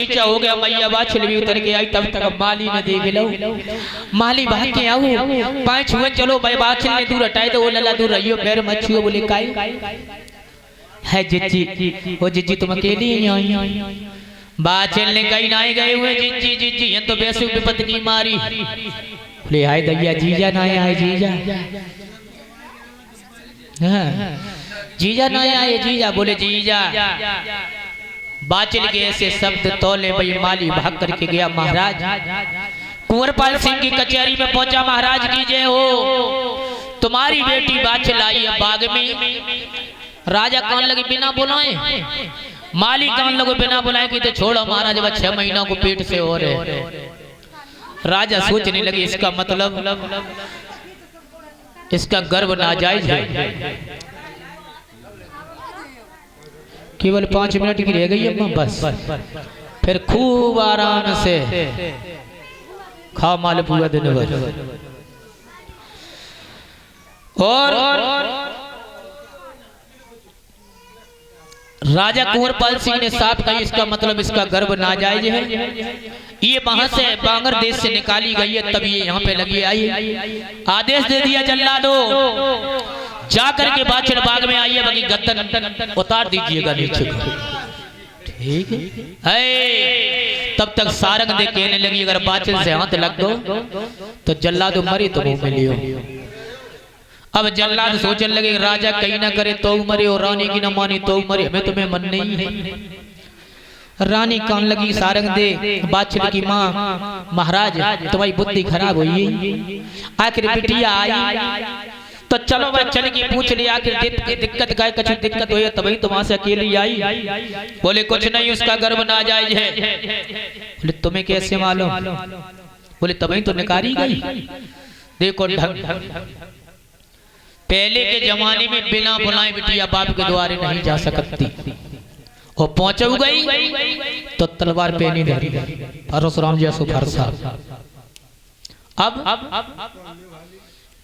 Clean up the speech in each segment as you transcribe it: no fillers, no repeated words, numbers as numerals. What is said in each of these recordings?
नीचा हो गया मैया बाछल भी उतर के आई तब तक माली ने देख लो माली भाग के आओ पांच हुए चलो भाई बाछल ने दूर हटाए तो वो लला दूर रहियो पैर मच्छियो बोले काई है जिज्जी वो जिज्जी तुम अकेली ही आई बाछल ने कहीं ना गए हुए जिज्जी जिज्जी ये तो बेसु विपत की मारी बोले हाय दैया जीजा ना आए जीजा हां जीजा ना आए जीजा बोले जीजा बाचल के ऐसे शब्द तौले भाई माली भाग करके गया महाराज कुंवरपाल सिंह की कचहरी में पहुंचा महाराज की जय हो तुम्हारी बेटी बाचल आई है बाग में राजा कान लगे बिना बुलाए माली कान लगे बिना बुलाए कि तो छोड़ो महाराज वह 6 महीनों को पेट से और है राजा सोचने लगे इसका मतलब इसका गर्भ नाजायज है केवल 5 मिनट की रह गई अम्मा बस फिर खूब आराम से खा माल पूरा दिन भर और राजा कुंवरपाल सिंह ने साफ कही इसका मतलब इसका गर्भ नाजायज है ये वहां से बांगर देश से निकाली गई है तब ये यहाँ पे लगी आई आदेश दे दिया जल्लादो जाकर के बाछल बाग में आइए बाकी गद्दन उतार दीजिएगा नीचे ठीक है तब तक सारंग दे कहने लगी अगर बाछल से हाथ लग दो तो जल्लादो मरे तो मुंह में लियो अब जल्लाद सोचने लगे राजा कहीं ना करे तो मरे और रानी की ना मानी तो मरे हमें तुम्हें मन नहीं है रानी कान लगी सारंग दे बाछल की माँ महाराज तुम्हारी बुद्धि खराब हुई आखिर बिटिया आई तो चलो मैं चल के पूछ लिया आखिर दिक्कत का कुछ दिक्कत हुई तभी तुम वहां से अकेली आई बोले कुछ नहीं उसका गर्भ नाजायज है बोले तुम्हें कैसे मालूम बोले तभी तो निकारी गई देखो पहले के जमाने में बिना बुलाए बिटिया बाप के द्वारे नहीं जा सकती और पहुंच गई तो तलवार पे नहीं धरी परशुराम जैसो फरसा अब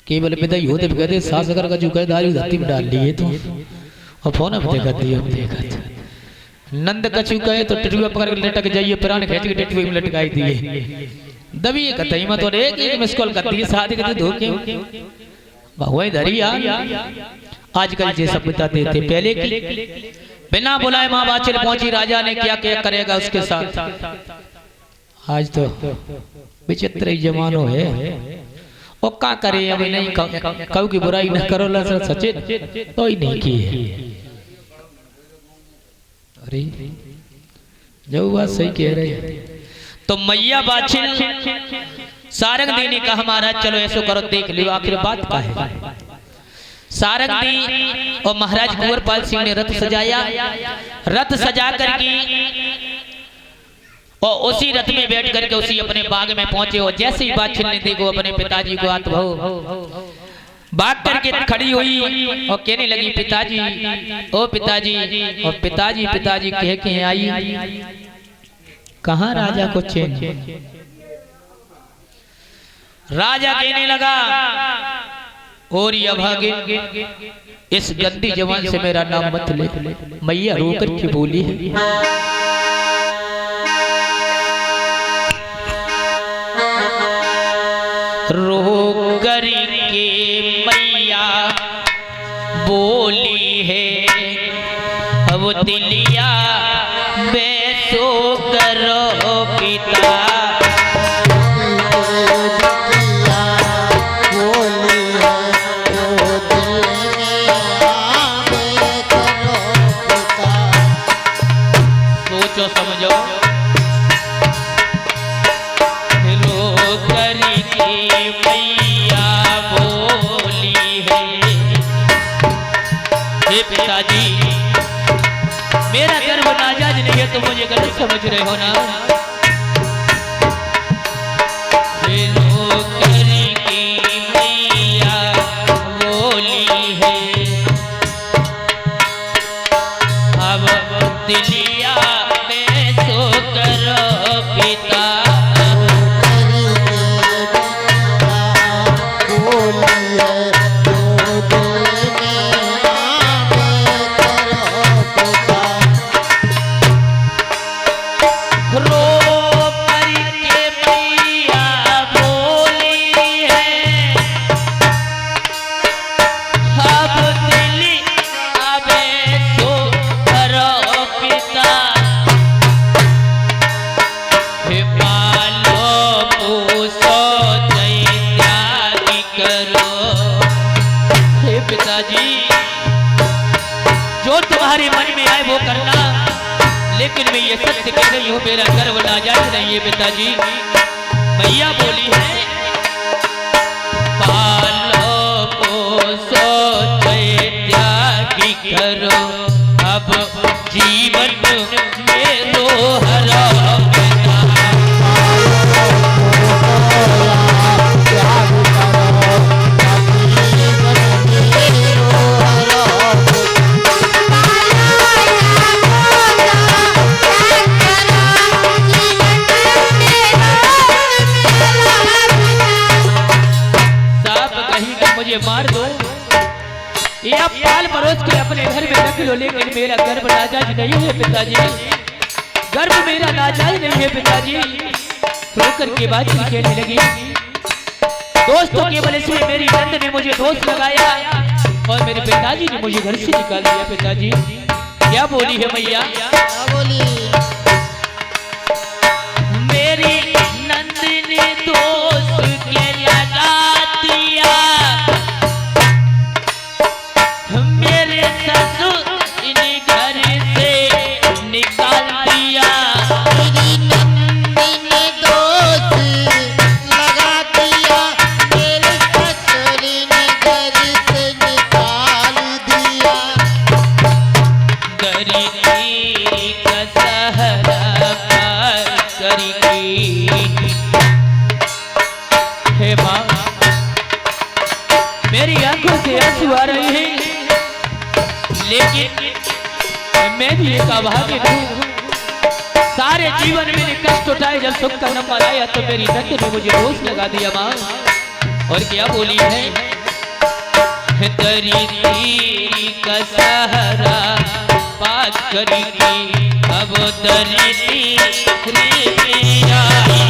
केवल विदाई होते कहते सास अगर का जुका दारू धरती में डाल लिए तो और फोन अब देखा दिए हम देखा नंद कछु कहे तो टिटुआ पकड़ के लटक जाइए प्राण खींच के टिटुए में लटकाई दिए दबी कतई मत और एक मिस कॉल कर दिए शादी के धोखे वही धरी आजकल ये सब बताते थे पहले की बिना बुलाए माँ बाछल पहुंची राजा ने क्या क्या करेगा उसके साथ आज तो विचित्र ही जमानो है और क्या करे अभी नहीं कहू की बुराई न करो सचिन तो ही नहीं की है अरे जो बात सही कह रहे तो मैया बाछल सारंग दी ने कहा महाराज चलो ऐसो करो देख लियो आखिर बात का है सारंग दी और महाराज कुंवरपाल सिंह ने रथ सजाया रथ सजा करके और उसी रथ में बैठ करके उसी अपने बाग में पहुंचे और जैसे ही बाछल ने देखो अपने पिताजी को हाथ भाव भाग करके खड़ी हुई और कहने लगी पिताजी ओ पिताजी और पिताजी पिताजी कह के आई कहां राजा को चैन राजा कहने लगा और ये भागे इस गंदी जवान से मेरा नाम मत ले मैया रोकर के बोली है रो कर के मैया बोली है अब दिलिया बैसो करो पिता पिताजी मेरा गर्भ नाजायज नहीं है तो मुझे गलत समझ रहे हो ना मैया बोली है अब दिलिया में सो करो पिता रो रही हूँ, मेरा गर्व नाजायज नहीं है पिताजी। मैया बोली है पालो पोसो त्यागी करो, अब जीवन में रो हरा मार दो या पाल परोस के अपने घर में रख लो, लेकिन मेरा गर्भ नाजायज नहीं है पिताजी, गर्भ मेरा नाजायज नहीं है पिताजी। रोकर के बात खेलने लगी। दोस्तों के वजह से मेरी नंद ने मुझे दोस्त लगाया और मेरे पिताजी ने मुझे घर से निकाल दिया। पिताजी क्या बोली है मैया? मेरी नंद ने दोस्त के लगा दिया, मेरी आंखों से आंसू आ रहे हैं, लेकिन मैं भी एक अभागी हूँ। सारे जीवन मैंने कष्ट उठाए, जब सुख का नंबर आया तो मेरी नंद ने मुझे दोष लगा दिया माँ। और क्या बोली है? दरी तेरी का सहारा पास करेगी, अब दरी तेरी आई।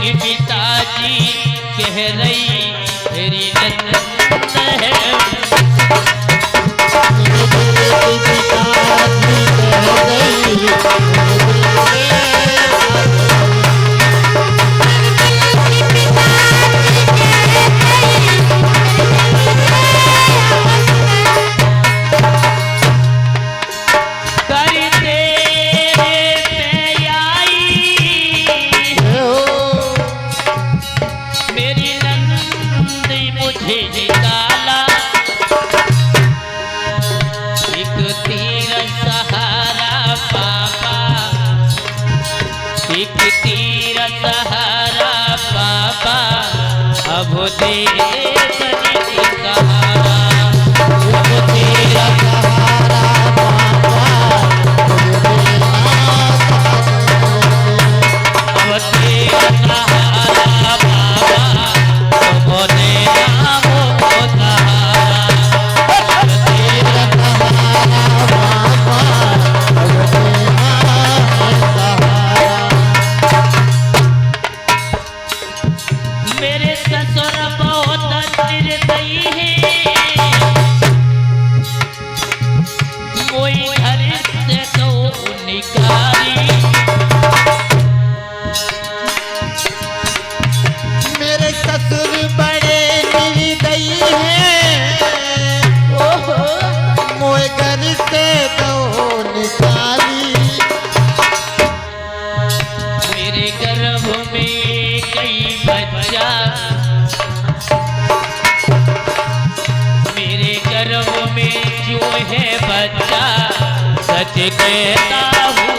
पिताजी कह रही मेरी नंद है, अब दे बनी सहारा, अब तेरा सहारा अब तेरा सहारा बाबा, अब तेरा वो सहारा, अब तेरा सहारा बाबा, अब तेरा सहारा। मेरे ससुर बहुत निर्दयी है, कोई घर से तो निकाली। मेरे ससुर बड़े निर्दयी हैं, मोए घर से तो निकाली। मेरे गर्भ में कई बच्चा, मेरे गर्भ में जो है बच्चा, सच कहता हूँ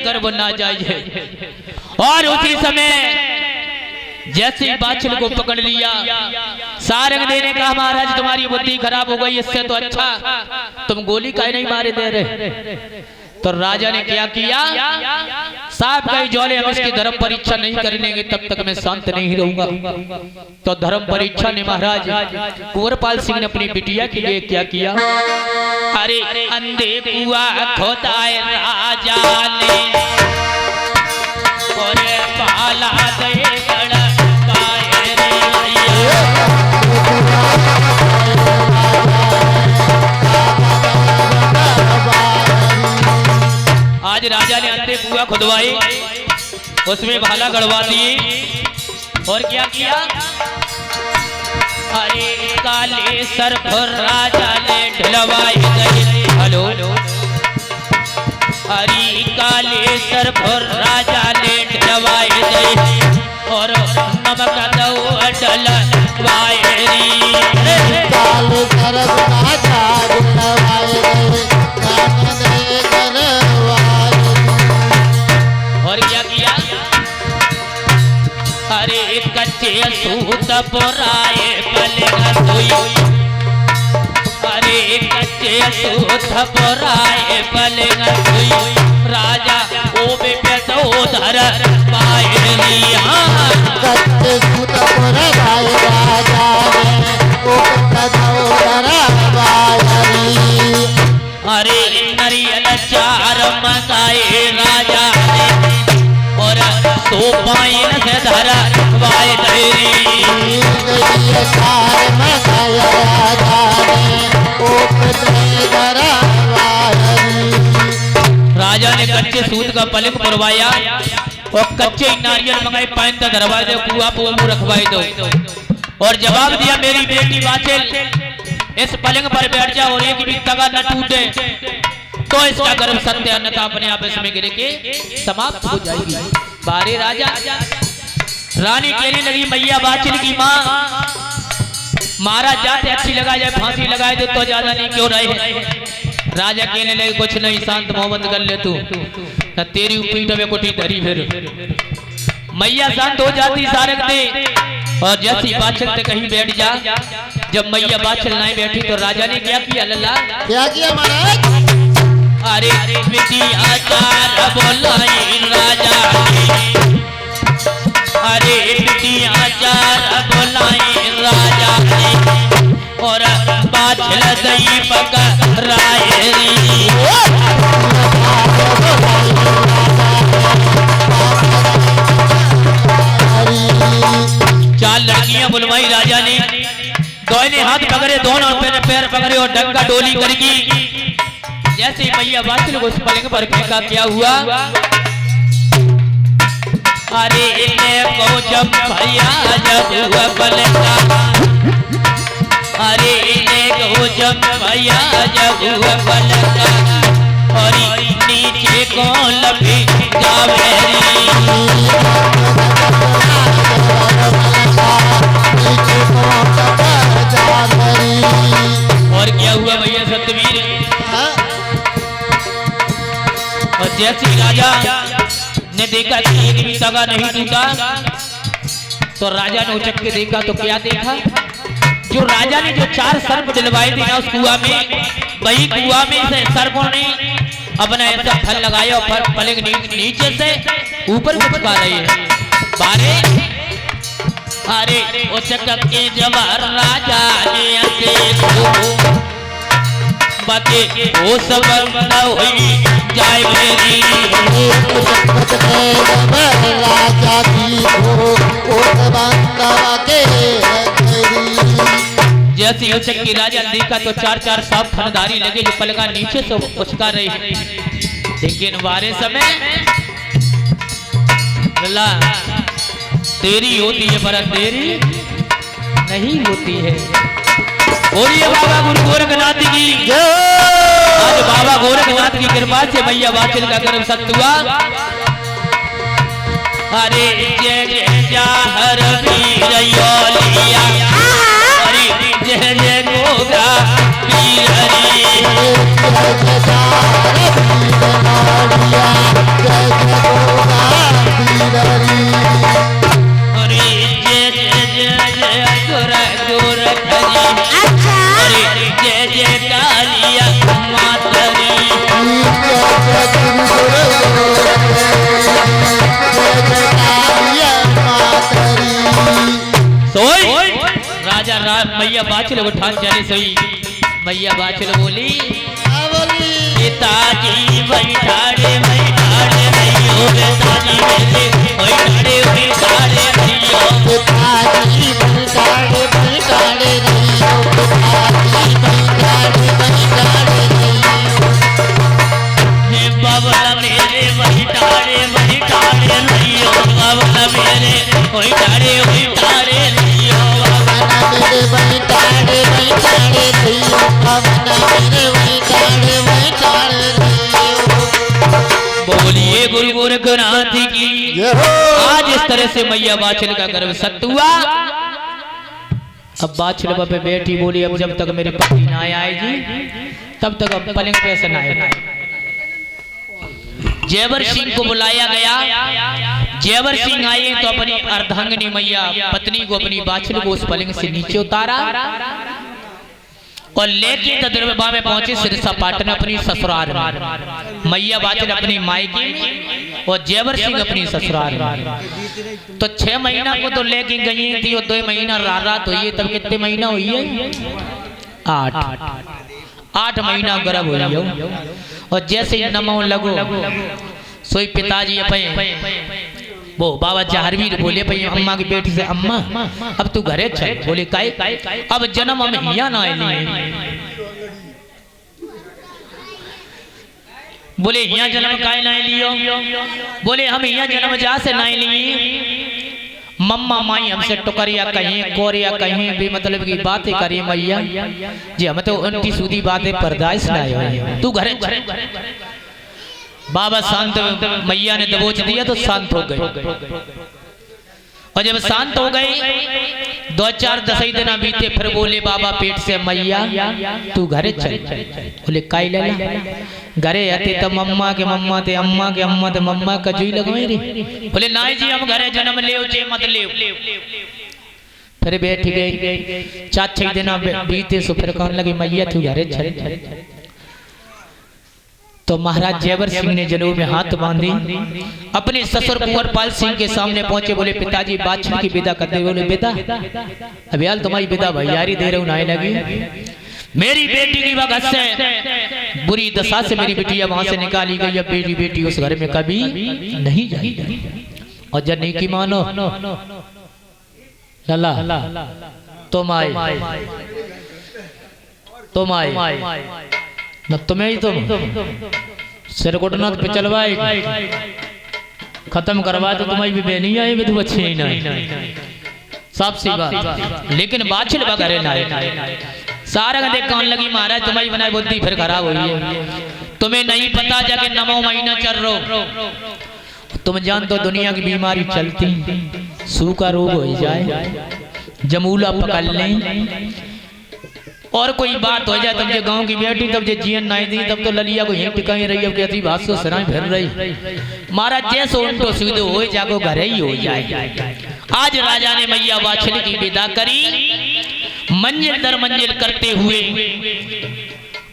गर्भ नाजायज है। और उसी समय जैसे ही बाछल को पकड़ लिया, सारंग देने कहा महाराज तुम्हारी बुद्धि खराब हो गई, इससे तो अच्छा तुम गोली काहे नहीं मारे दे रहे। तो राजा ने क्या किया, साहब कहीं जोले हम इसकी धर्म परीक्षा नहीं करेंगे तब तक मैं शांत नहीं रहूंगा। तो धर्म परीक्षा ने महाराज कुंवरपाल सिंह ने अपनी बिटिया के लिए क्या किया, अरे अंधे कुआ खोदाए राजा ने और पाला दे आज राजा ने अंधे कुआं खुदवाए, उसमें भाला गड़वा दिए और क्या किया, अरे काले सर पर राजा ने ढलवाए गए। हेलो, अरे काले सर पर राजा ने ढलवाए गए और नमक दो डलवाए काले सर राजा ढलवाए गए, और क्या किया, अरे कच्चे सूत पुराए पलंग सोई, अरे कच्चे सूत पुराए पलंग सोई, राजा ओ बेपतो धर पाए लिया। कच्चे सूत पुराए राजा ने ओ बेपतो धर पाए लिया। अरे नरियल चार मंगाए राजा ने और सोपाइन से धरा वाए धैरी, चार मंगाए राजा ने ओ बेपतो धर पाए। राजा ने कच्चे सूत का पलंग पुरवाया और कच्चे नारियल मंगाए, पाइन तक धरवा दो, कुआ पे मुंह रखवाए दो और जवाब दिया मेरी बेटी बाछल इस पलंग पर बैठ जाओ और एक भी तगा न टूटे तो इसका गर्भ सत्य अन्यथा अपने आप इसमें गिर के समाप्त हो जाएगी। बारे राजा, रानी कहने लगी मैया बाछल की माँ मारा जाते अच्छी लगा जाए, फांसी लगाए दो तो ज्यादा नहीं क्यों रहे। राजा कहने लगे कुछ नहीं, शांत मोहम्मद कर ले तू न तेरी पीठ में कुटी धरी फिर। मैया शांत हो जाती सारंग दे और जैसी बाछल से कहीं बैठ जा। जब मैया बाछल नहीं बैठी तो राजा ने क्या किया, लल्ला क्या किया महाराज, अरे बिटिया चार बोलाई राजा ने, अरे बिटिया चार बोलाई राजा ने और बाछल दई पकड़ाए री। चार लड़कियां बुलवाई राजा ने, दोनों हाथ पकड़े, दोनों पैर पकड़े और डंका डोली करगी। जैसे ही मैया बाछल को उस पलंग पर फेंका क्या हुआ, अरे को जब भैया जब हुआ पलंगा, अरे को जब भैया जब हुआ पलंगा और नीचे को लपी जावेरी। और क्या हुआ भैया सतवीर, और जैसे राजा ने देखा कि एक भी तगा नहीं टूटा तो राजा ने उचक के देखा तो क्या देखा, जो राजा ने जो चार सर्प दिलवाए थे ना उस कुआ में, वही कुआ में से सर्पों ने अपना ऐसा फल लगाया और पलंग नीचे से ऊपर उठा रहे हैं। बारे अरे उचक के जवार राजा ने देखो बाकी वो सब हुई जाए मेरी। राजा की जैसे उचक की राजा देखा तो चार चार सांप फनदारी लगे जो पलंगा नीचे से उचका रहे हैं। लेकिन वारे समय देरी होती है पर देरी नहीं होती है। बोलिए बाबा गुरु गोरखनाथ की। आज बाबा गोरखनाथ की कृपा से मैया बाछल का गर्भ सत्य हुआ। अरे जय जय जाहर वीर योलिया, अरे जय जय गोगा वीर हरि। कालिया जय जय गोगाधीररी अरे जय जय जय जय गोरखजी अरे जय जय कालिया मातरी जय जय कालिया मातरी सोई राजा राम मैया बाछल उठा चले सोई मैया बाछल बोली पिताजी बैठाड़े बैठाड़े रहियो पिताजी मेरे बैठाड़े बैठाड़े रहियो पिताजी बैठाड़े बैठाड़े रहियो पिताजी बैठाड़े बैठाड़े रहियो हे बाबला मेरे बैठाड़े बैठाड़े रहियो बाबला मेरे बैठाड़े बैठाड़े रहियो बाबला मेरे बैठाड़े बैठाड़े रहियो बाबला मेरे बैठाड़े बैठाड़े रहियो बोलिए गुरु गोरखनाथ की आज इस तरह से मैया बाछल का गर्भ सत्य हुआ। अब बाछल पे बैठी बोली अब जब तक मेरे पति ना आए जी तब तक अब पलंग पे से ना आए। जयवर सिंह को बुलाया गया। जयवर सिंह आए तो अपनी अर्धांगिनी मैया पत्नी को अपनी बाछल को उस पलंग से नीचे उतारा और लेके दरबार में पहुंचे सिरसा पाटन अपनी ससुराल में। मैया बाछल अपनी मायके में और जयवर सिंह अपनी ससुराल में। तो 6 महीना को तो लेके गई थी और 2 महीना रात हुई है। तब कितने महीना हुई है? 8 महीना गर्भ हुई है। और जैसे नमो लगो सोई पिताजी अपने वो बाबा जहरवीर बोले भाई अम्मा की बेटी से अम्मा अब तू घरे चल। बोले काई अब जन्म हम यहाँ ना लिए। बोले यहाँ जन्म काहे ना लियो? बोले हम यहाँ जन्म जा से ना लिए। मम्मा माई हमसे टुकरिया कहीं कोरिया कहीं भी मतलब की बातें करिए मैया जी हम तो उनकी सूदी बातें बर्दाश्त ना आए। तू घरे बाबा शांत मैया ने दबोच दिया तो शांत हो गए। और जब शांत हो गई 2-4 10 दिन बीते फिर बोले बाबा पेट से मैया तू घरे चल। बोले काई ले घरे आते तो मम्मा के मम्मा ते अम्मा के अम्मा ते मम्मा का जुई लगवाई रे। बोले नाई जी हम घरे जन्म ले चे मत ले। फिर बैठ गई 4-6 दिन बीते सो फिर कहने लगी मैया तू घरे चल। तो महाराज जयवर सिंह ने जनेऊ में हाथ बांधी अपने ससुर कुंवरपाल सिंह के सामने पहुंचे। बोले पिताजी बाछल की विदा कर दे। बोले बेटा अब यार तुम्हारी विदा भैयारी दे रहे नाई लगी। मेरी बेटी की वक्त से बुरी दशा से मेरी बेटिया वहां से निकाली गई। अब मेरी बेटी उस घर में कभी नहीं जाएगी। और जब नहीं की मानो लला तुम आए न तुम्हें ही तुम सिर घुटना पे चलवाई खत्म करवा तो तुम्हारी भी बेनी आई भी तो अच्छी ही नहीं साफ सी बात। लेकिन बाछल बगैर ना सारा देख कौन लगी महाराज तुम्हारी बनाई बुद्धि फिर खराब हुई है। तुम्हें नहीं पता जाके 9वां महीना चल रहा तुम जानते हो दुनिया की बीमारी चलती सूखा रोग हो जाए जमूला पकड़ लें और कोई बात हो जाए तब जो गांव की बेटी तब जो जीवन नहीं दी तब तो ललिया को यहीं टिकाई रही। अब कहती बात को सराय फिर रही महाराज जैसे उनको सीधे हो जाको घर ही हो जाए। आज राजा ने मैया बाछल की विदा करी। मंजिल दर मंजिल करते हुए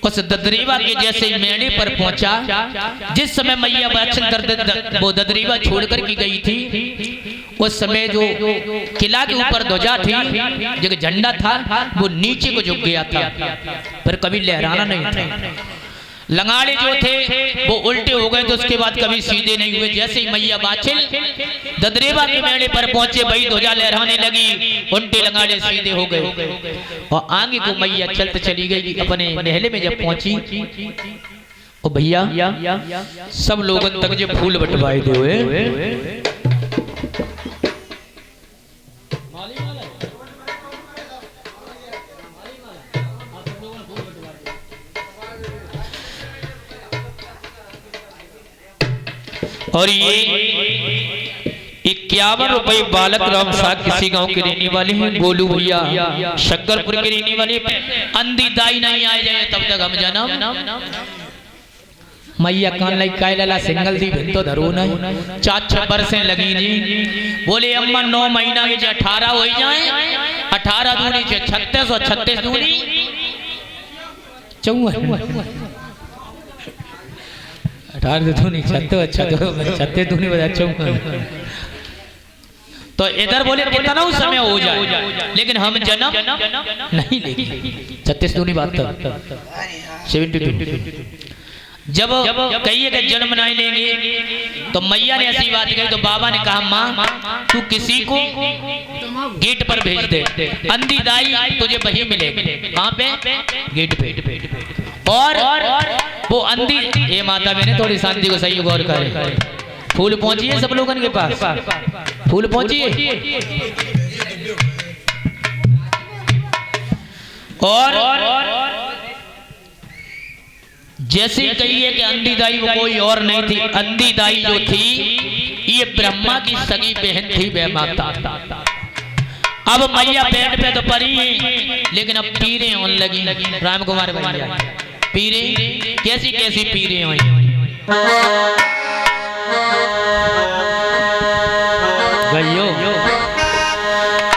उस ददरीवा के जैसे मेड़े पर पहुंचा। जिस समय मैया बाछल वो ददरीवा छोड़कर की गई थी उस समय जो किला के ऊपर ध्वजा थी जो झंडा था वो नीचे को झुक गया था पर कभी लहराना नहीं था। लंगाड़े जो थे वो उल्टे हो गए तो उसके बाद कभी सीधे नहीं हुए। जैसे ही मैया बाछल ददरेवा के मेड़े पर पहुंचे वही ध्वजा लहराने लगी उल्टे लंगाड़े सीधे हो गए। और आगे को मैया चलते चली गई। अपने महले में जब पहुंची ओ भैया सब लोगों तक जो फूल बटवाए दे और ये 51 रुपए बालक राम साहब किसी गांव के रहने वाले हैं। बोलू भैया शक्करपुर के रहने वाले। अंधी दाई नहीं आ जाए तब तक हम जन्म मैया कान लाई काय लला सिंगल दी भिन तो धरो न 4-6 बरसें लगी जी। बोले अम्मा 9 महीना के 18 हो जाए, 18 दूनी 36 और 36 दूनी 54, 18 दूनी 36 दूनी 54। तो इधर बोले कितना समय हो जाए लेकिन हम जन्म नहीं लेंगे। 36 दूनी बात 72। जब कहिए कि जन्म नहीं लेंगे तो मैया ने ऐसी बात कही तो बाबा ने कहा माँ तू किसी को गेट पर भेज दे, अंधी दाई तुझे वही मिलेगी। कहाँ पे? गेट पे। और वो अंधी, ये माता बहने थोड़ी शांति को सही गौर करें। फूल पहुंचिए सब लोगों के पास, फूल पहुंचिए। और जैसे कहिए कि अंधी दाई वो कोई और नहीं थी, अंधी दाई जो थी ये ब्रह्मा की सगी बहन थी वे माता। अब मैया पेट पे तो पड़ी लेकिन अब पीरे होने लगी। राम कुमार भैया पीरे कैसी कैसी पीरे हुई। गयो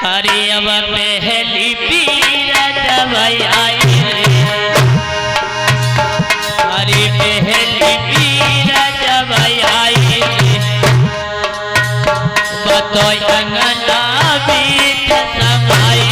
अरे अब पहली पीर जब आई, अरे पहली पीर जब आई बतो अंगना बीत समाई।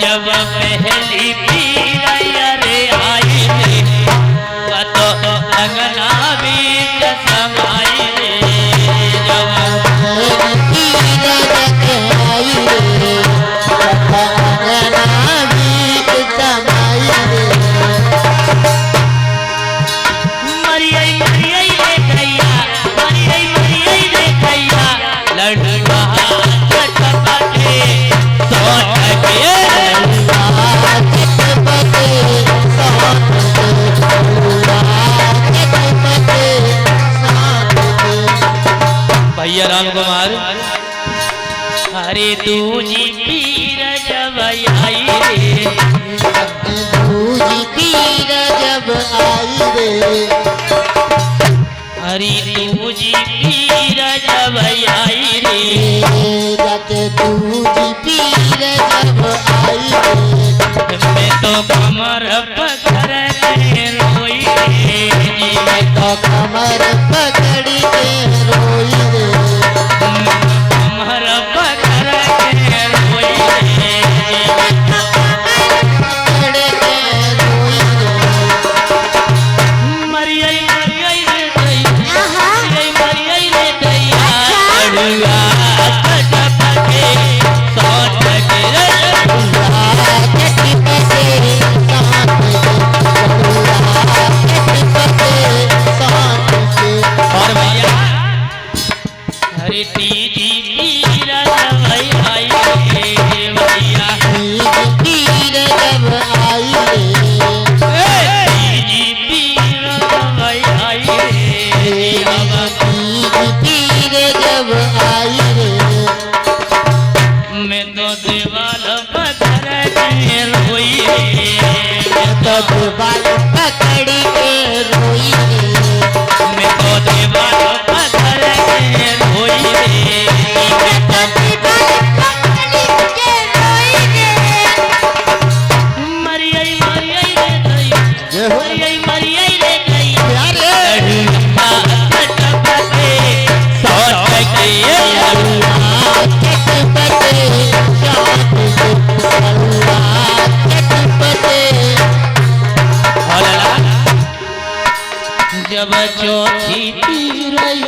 जब पहली पीर अरे आई बतो अंगना बीत समाई। भैया राम कुमार अरे दूजी पीर जब आई रे, दूजी पीर जब आई रे, अरे दूजी पीर जब आई रे, दूजी पीर जब आई रे, मैं तो कमर पकड़ के रोई रे, मैं तो कमर पकड़ के रोई रे, कमर पकड़ के रोई रे, पकड़ के रोई रे, मरियई मरियई रे दैया, मरियई रे दैया, अड़ुआ चटपटे सोच के अड़ुआ चटपटे सोच के और भैया अरे तीजी पीर जब आई रे भैया, तीजी पीर जब आई रे, तीजी पीर जब आई रे, तीजी पीर जब आई रे, मैं तो दीवाल पकड़ के रोई रे, मैं तो दीवाल पकड़ के रोई रे, मैं तो दीवाल पकड़ के रोई रे, मैं तो दीवाल पकड़ के रोई रे, मरियई मरियई रे दैया, मरियई मरियई रे दैया, अड़ुआ चटपटे सोच के अड़ुआ चटपटे सोच के अड़ुआ चटपटे। जब चौथी पीर आई,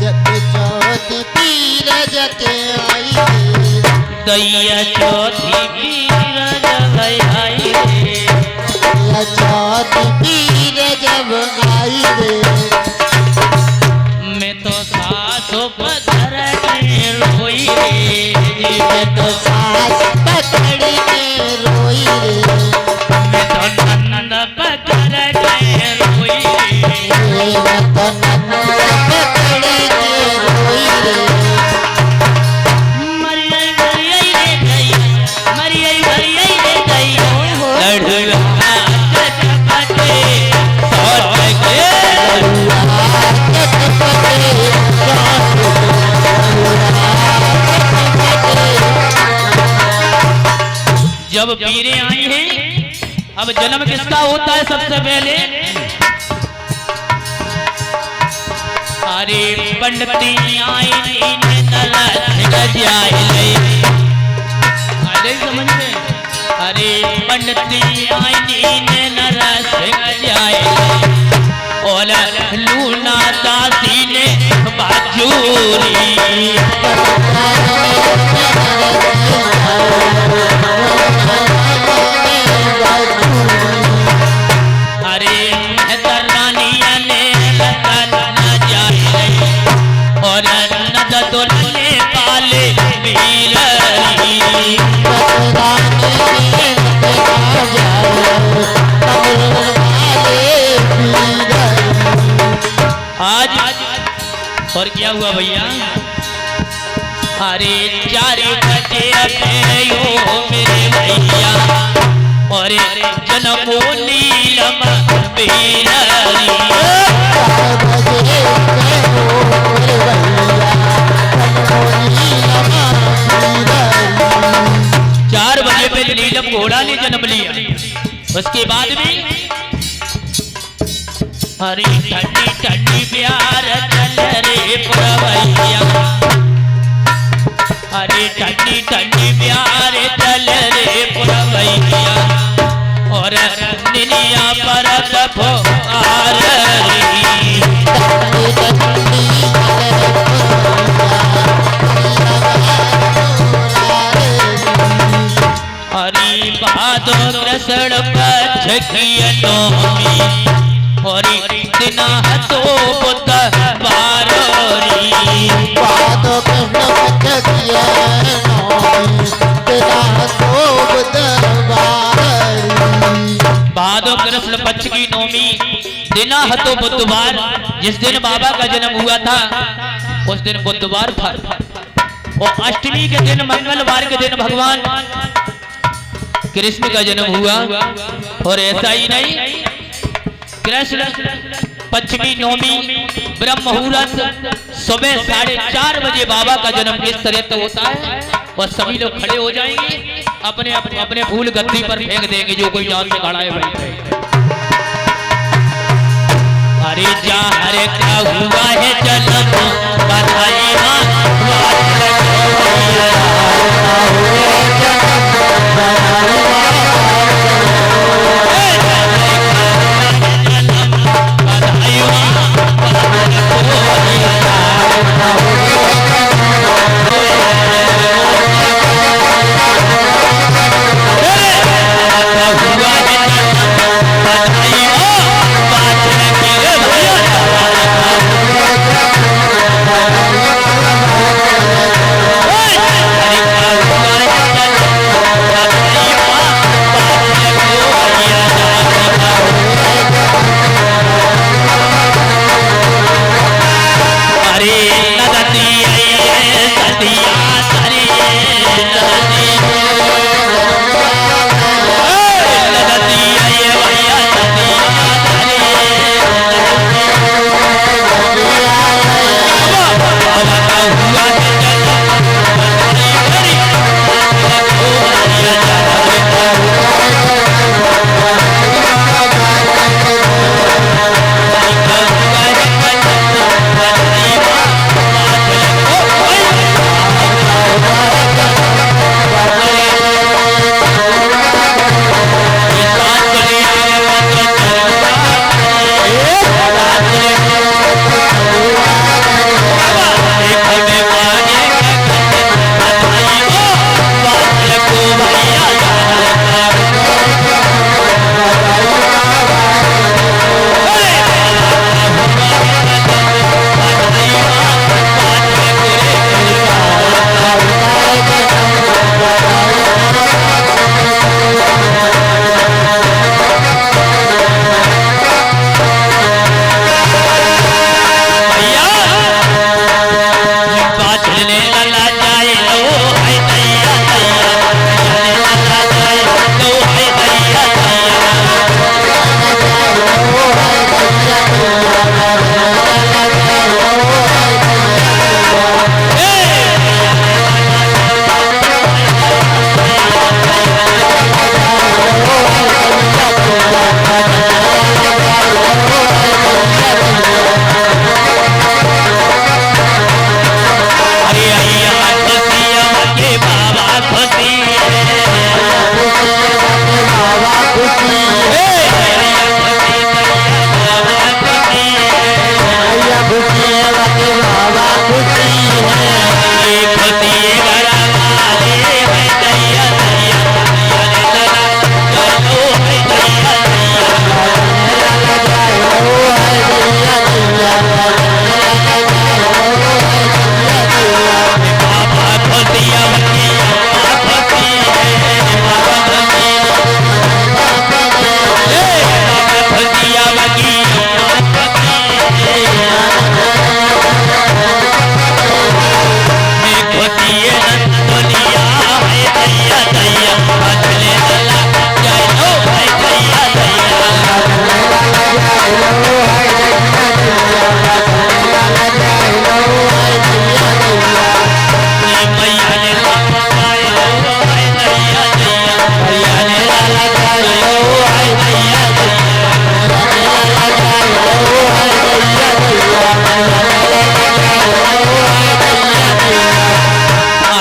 जब चौथी पीर जब आई, दैया चौथी पीर जब आई रे, चौथी पीर जब आई रे, मैं तो सासों पकड़ के रोई रे, मैं तो सास पकड़ के रोई रे, मैं तो नंद पकड़ के रोई रे, मैं तो नंद पकड़ के जब वीरें आई हैं, अब जन्म किसका होता है सबसे पहले? अरे पंडिती आई समझ में, अरे पंडिती आई नरस जाए और लूना दासी ने बाजूरी। अरे दरबानिया ने न जाए और नदतुल ने पाले वीररी। आज और क्या हुआ भैया? अरे 4 बजे यो मेरे भैया और जन्मो नीलम बेरी। 4 बजे पे नीलम घोड़ा ने जन्म लिया। उसके बाद में अरे ठंडी ठंडी प्यार चल रे पुरवैया, अरे ठंडी ठंडी प्यार चल रे पुरवैया और निनिया परत फुहार रही। हरी बहादुर कृष्ण पक्ष की नौमी और दिना तो बुद्ध बारोरी। बहादुर कृष्ण पक्ष की नौमी दिना तो बुद्ध बारोरी। बहादुर कृष्ण पक्ष की नौमी दिना हतो बुधवार, जिस दिन बाबा का जन्म हुआ था उस दिन बुधवार था और अष्टमी के दिन मंगलवार के दिन भगवान कृष्ण का जन्म हुआ। और ऐसा ही नहीं, कृष्ण पश्चिमी नौमी ब्रह्म मुहूर्त सुबह 4:30 बजे बाबा का जन्म इस तरह से होता है और सभी लोग खड़े हो जाएंगे, अपने अपने फूल गद्दी पर फेंक देंगे जो कोई जान से खड़ा है भाई। अरे जा हरे का हुआ है जन्म बधाई मां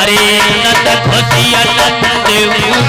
अरे नत खुशी नत देव